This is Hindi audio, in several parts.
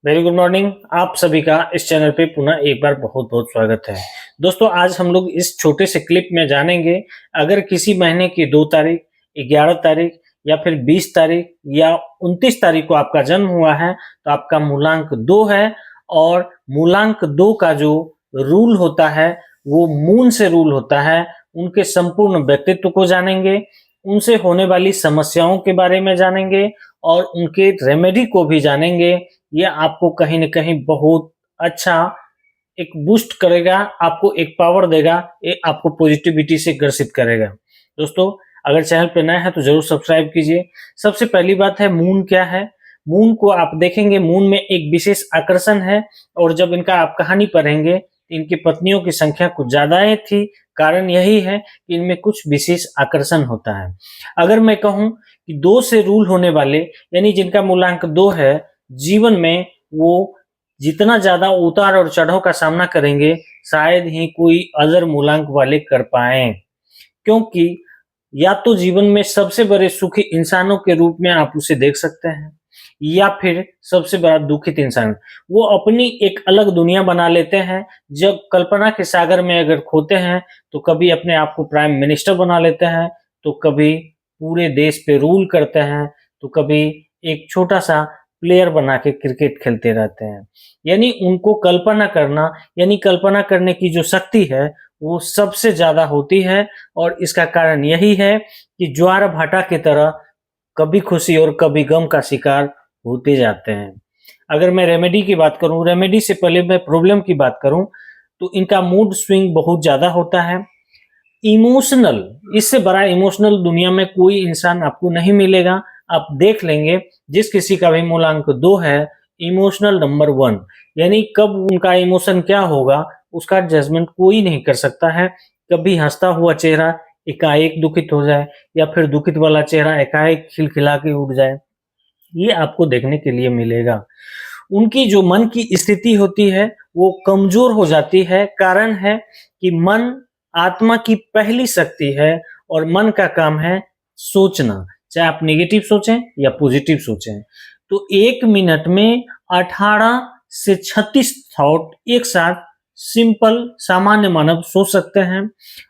Very good morning. आप सभी का इस चैनल पे पुनः एक बार बहुत बहुत स्वागत है। दोस्तों, आज हम लोग इस छोटे से क्लिप में जानेंगे, अगर किसी महीने की 2 तारीख, 11 तारीख या फिर 20 तारीख या 29 तारीख को आपका जन्म हुआ है तो आपका मूलांक 2 है। और मूलांक 2 का जो रूल होता है वो मून से रूल होता है। उनके संपूर्ण व्यक्तित्व को जानेंगे, उनसे होने वाली समस्याओं के बारे में जानेंगे और उनके रेमेडी को भी जानेंगे। ये आपको कहीं न कहीं बहुत अच्छा एक बूस्ट करेगा, आपको एक पावर देगा, ये आपको पॉजिटिविटी से ग्रसित करेगा। दोस्तों, अगर चैनल पे नए हैं तो ज़रूर सब्सक्राइब कीजिए। सबसे पहली बात है, मून क्या है? मून को आप देखेंगे, मून में एक विशेष आकर्षण है और जब इनका आप कहानी पढ़ेंगे तो इनकी पत्नियों की संख्या कुछ ज़्यादा ही थी। कारण यही है कि इनमें कुछ विशेष आकर्षण होता है। अगर मैं कहूँ कि 2 से रूल होने वाले, यानी जिनका मूलांक 2 है, जीवन में वो जितना ज़्यादा उतार और चढ़ाव का सामना करेंगे, शायद ही कोई अदर मूलांक वाले कर पाएँ। क्योंकि या तो जीवन में सबसे बड़े सुखी इंसानों के रूप में आप उसे देख सकते हैं या फिर सबसे बड़ा दुखित इंसान। वो अपनी एक अलग दुनिया बना लेते हैं। जब कल्पना के सागर में अगर खोते हैं तो कभी अपने आप को प्राइम मिनिस्टर बना लेते हैं, तो कभी पूरे देश पे रूल करते हैं, तो कभी एक छोटा-सा प्लेयर बना के क्रिकेट खेलते रहते हैं। यानी उनको कल्पना करना, यानी कल्पना करने की जो शक्ति है वो सबसे ज़्यादा होती है। और इसका कारण यही है कि ज्वार-भाटा की तरह कभी खुशी और कभी गम का शिकार होते जाते हैं। अगर मैं रेमेडी की बात करूँ, रेमेडी से पहले मैं प्रॉब्लम की बात करूँ, तो इनका मूड स्विंग बहुत ज़्यादा होता है। इमोशनल, इससे बड़ा इमोशनल दुनिया में कोई इंसान आपको नहीं मिलेगा। आप देख लेंगे, जिस किसी का भी मूलांक 2 है, इमोशनल नंबर 1, यानी कब उनका इमोशन क्या होगा उसका जजमेंट कोई नहीं कर सकता है। कभी हँसता हुआ चेहरा एकाएक दुखित हो जाए या फिर दुखित वाला चेहरा एकाएक खिलखिला के उठ जाए, ये आपको देखने के लिए मिलेगा। उनकी जो मन की स्थिति होती है वो कमज़ोर हो जाती है। कारण है कि मन आत्मा की पहली शक्ति है और मन का काम है सोचना, चाहे आप नेगेटिव सोचें या पॉजिटिव सोचें। तो 1 मिनट में 18 से 36 थॉट एक साथ सिंपल सामान्य मानव सोच सकते हैं।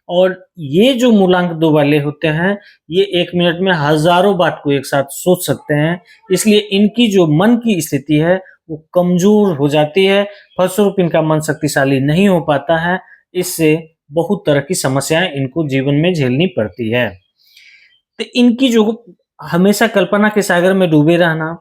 और ये जो मूलांक 2 वाले होते हैं, ये 1 मिनट में हज़ारों बात को एक साथ सोच सकते हैं। इसलिए इनकी जो मन की स्थिति है वो कमज़ोर हो जाती है, फलस्वरूप इनका मन शक्तिशाली नहीं हो पाता है। इससे बहुत तरह की समस्याएँ इनको जीवन में झेलनी पड़ती है। तो इनकी जो हमेशा कल्पना के सागर में डूबे रहना,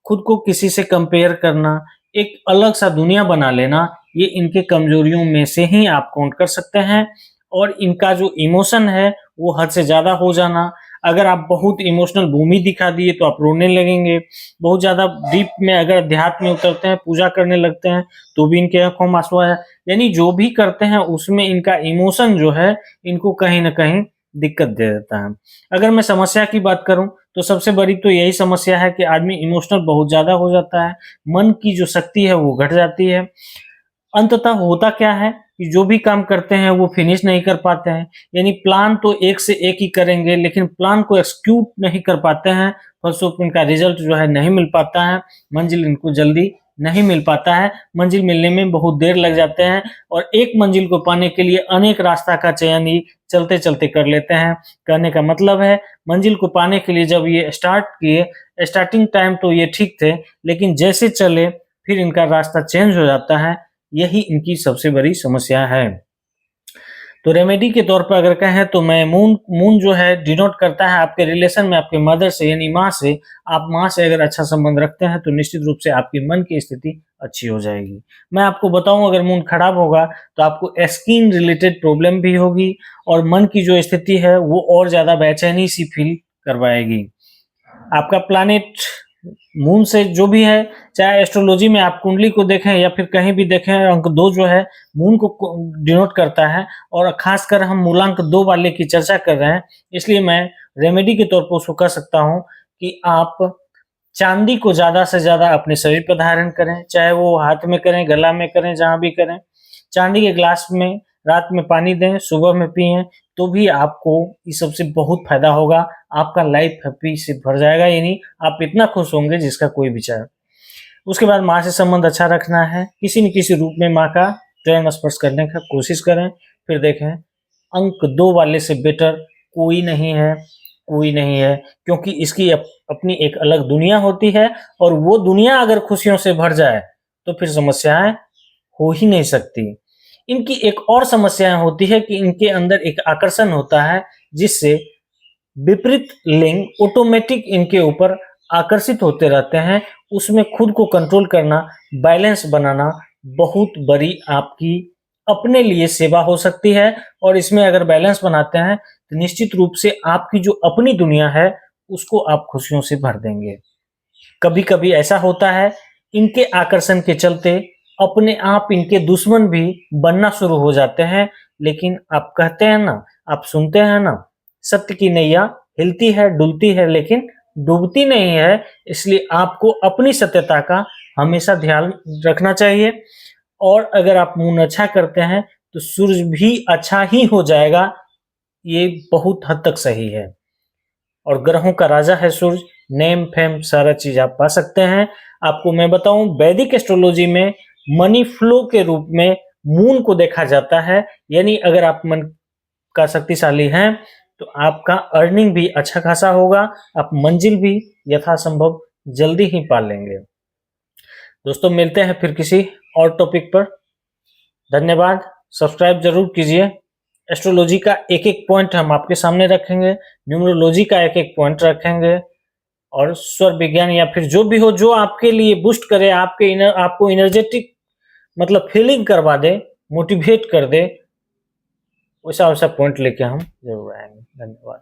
खुद को किसी से कंपेयर करना, एक अलग-सा दुनिया बना लेना, ये इनके कमज़ोरियों में से ही आप काउंट कर सकते हैं। और इनका जो इमोशन है, वो हद से ज़्यादा हो जाना। अगर आप बहुत इमोशनल भूमि दिखा दिए तो आप रोने लगेंगे। बहुत ज़्यादा डीप में अगर अध्यात्म में उतरते हैं, पूजा करने लगते हैं, तो भी इनकी आँखों में आँसू आया। यानी जो भी करते हैं उसमें इनका इमोशन जो है, इनको कहीं न कहीं दिक्कत दे देता है। अगर मैं समस्या की बात करूँ, तो सबसे बड़ी तो यही समस्या है कि आदमी इमोशनल बहुत ज़्यादा हो जाता है, मन की जो शक्ति है वो घट जाती है। अंततः होता क्या है कि जो भी काम करते हैं वो फिनिश नहीं कर पाते हैं। यानी प्लान तो एक से एक ही करेंगे, लेकिन प्लान को एग्जीक्यूट नहीं कर पाते हैं, फलस्वरूप इनका रिजल्ट जो है नहीं मिल पाता है, मंजिल इनको जल्दी नहीं मिल पाता है, मंजिल मिलने में बहुत देर लग जाते हैं। और एक मंजिल को पाने के लिए अनेक रास्ता का चयन ही चलते-चलते कर लेते हैं। कहने का मतलब है, मंजिल को पाने के लिए जब ये स्टार्ट किए, स्टार्टिंग टाइम तो ये ठीक थे, लेकिन जैसे चले फिर इनका रास्ता चेंज हो जाता है। यही इनकी सबसे बड़ी समस्या है। तो रेमेडी के तौर पर अगर कहें तो मैं मून मून जो है डिनोट करता है आपके रिलेशन में आपके मदर से, यानी माँ से। आप माँ से अगर अच्छा संबंध रखते हैं तो निश्चित रूप से आपकी मन की स्थिति अच्छी हो जाएगी। मैं आपको बताऊं, अगर मून खराब होगा तो आपको स्किन रिलेटेड प्रॉब्लम भी होगी और मन की जो स्थिति है वो और ज़्यादा बेचैनी सी फील करवाएगी। आपका प्लैनेट मून से जो भी है, चाहे एस्ट्रोलॉजी में आप कुंडली को देखें या फिर कहीं भी देखें, अंक 2 जो है मून को डिनोट करता है। और खासकर हम मूलांक 2 वाले की चर्चा कर रहे हैं, इसलिए मैं रेमेडी के तौर पर उसको कह सकता हूँ कि आप चांदी को ज़्यादा से ज़्यादा अपने शरीर पर धारण करें, चाहे वो हाथ में करें, गला में करें, जहाँ भी करें। चांदी के ग्लास में रात में पानी दें, सुबह में पिएँ, तो भी आपको इस सब से बहुत फ़ायदा होगा। आपका लाइफ हैप्पी से भर जाएगा, यानी आप इतना खुश होंगे जिसका कोई विचार। उसके बाद माँ से संबंध अच्छा रखना है, किसी न किसी रूप में माँ का चरण स्पर्श करने का कोशिश करें। फिर देखें, अंक 2 वाले से बेटर कोई नहीं है, कोई नहीं है, क्योंकि इसकी अपनी एक अलग दुनिया होती है और वो दुनिया अगर खुशियों से भर जाए तो फिर समस्याएं हो ही नहीं सकती। इनकी एक और समस्याएं होती है कि इनके अंदर एक आकर्षण होता है जिससे विपरीत लिंग ऑटोमेटिक इनके ऊपर आकर्षित होते रहते हैं। उसमें खुद को कंट्रोल करना, बैलेंस बनाना बहुत बड़ी आपकी अपने लिए सेवा हो सकती है और इसमें अगर बैलेंस बनाते हैं तो निश्चित रूप से आपकी जो अपनी दुनिया है उसको आप खुशियों से भर देंगे। कभी-कभी ऐसा होता है, इनके आकर्षण के चलते अपने आप इनके दुश्मन भी बनना शुरू हो जाते हैं, लेकिन आप कहते हैं ना, आप सुनते हैं ना, सत्य की नैया हिलती है, डुलती है, लेकिन डूबती नहीं है। इसलिए आपको अपनी सत्यता का हमेशा ध्यान रखना चाहिए और अगर आप मून अच्छा करते हैं तो सूरज भी अच्छा ही हो जाएगा, ये बहुत हद तक सही है। और ग्रहों का राजा है सूरज, नेम फेम सारा चीज आप पा सकते हैं। आपको मैं बताऊं, वैदिक एस्ट्रोलॉजी में मनी फ्लो के रूप में मून को देखा जाता है, यानी अगर आप मन का शक्तिशाली हैं तो आपका अर्निंग भी अच्छा खासा होगा, आप मंजिल भी यथासंभव जल्दी ही पा लेंगे। दोस्तों मिलते हैं फिर किसी और टॉपिक पर। धन्यवाद, सब्सक्राइब जरूर कीजिए। एस्ट्रोलॉजी का एक एक पॉइंट हम आपके सामने रखेंगे, न्यूमरोलॉजी का एक एक पॉइंट रखेंगे और स्वर विज्ञान या फिर जो भी हो जो आपके लिए बूस्ट करे, आपको एनर्जेटिक मतलब फीलिंग करवा दे, मोटिवेट कर दे, वैसा वैसा पॉइंट लेके हम जरूर आएंगे। धन्यवाद।